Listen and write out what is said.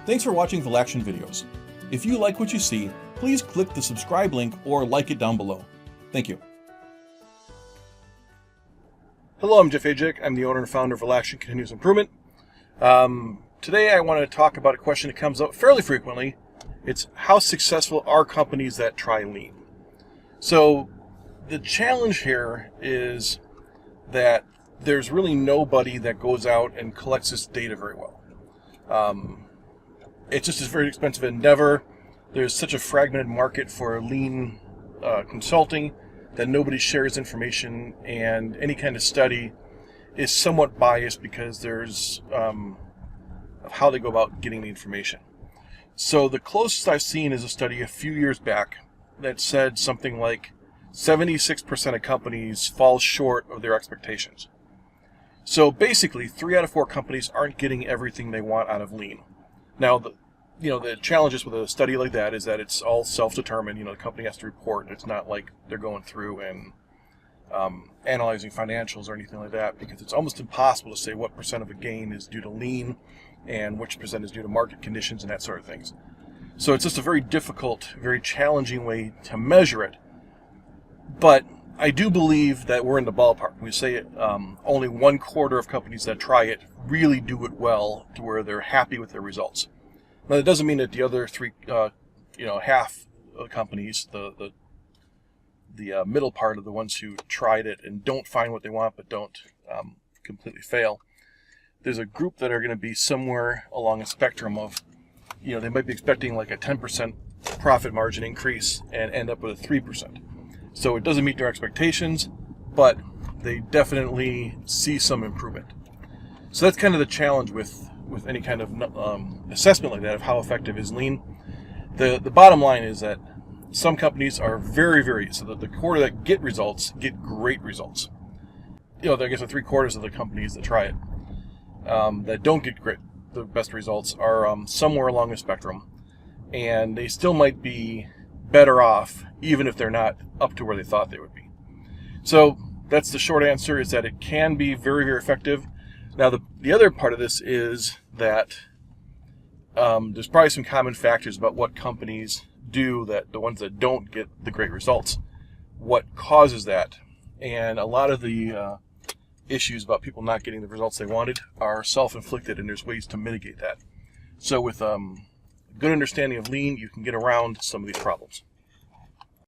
Thanks for watching Valaction videos. If you like what you see, please click the subscribe link or like it down below. Thank you. Hello, I'm Jeff Ajek. I'm the owner and founder of Valaction Continuous Improvement. Today I want to talk about a question that comes up fairly frequently. It's how successful are companies that try lean? So the challenge here is that there's really nobody that goes out and collects this data very well. It's just a very expensive endeavor. There's such a fragmented market for lean consulting that nobody shares information, and any kind of study is somewhat biased because there's of how they go about getting the information. So the closest I've seen is a study a few years back that said something like 76% of companies fall short of their expectations. So basically, 3 out of 4 companies aren't getting everything they want out of lean. Now, the challenges with a study like that is that it's all self-determined. The company has to report. It's not like they're going through and analyzing financials or anything like that, because it's almost impossible to say what % of a gain is due to lean and which % is due to market conditions and that sort of things. So it's just a very difficult, very challenging way to measure it. But I do believe that we're in the ballpark. We say only 1/4 of companies that try it really do it well to where they're happy with their results. Now, that doesn't mean that the other half of companies, the middle part of the ones who tried it and don't find what they want but don't completely fail, there's a group that are going to be somewhere along a spectrum of, they might be expecting like a 10% profit margin increase and end up with a 3%. So it doesn't meet their expectations, but they definitely see some improvement. So that's kind of the challenge with any kind of assessment like that of how effective is lean. The bottom line is that some companies are so that the quarter that get results get great results. I guess the 3/4 of the companies that try it that don't get the best results are somewhere along the spectrum, and they still might be better off even if they're not up to where they thought they would be. So that's the short answer, is that it can be very, very effective. Now, the other part of this is that there's probably some common factors about what companies do, that the ones that don't get the great results, what causes that. And a lot of the issues about people not getting the results they wanted are self-inflicted, and there's ways to mitigate that. So with good understanding of lean, you can get around some of these problems.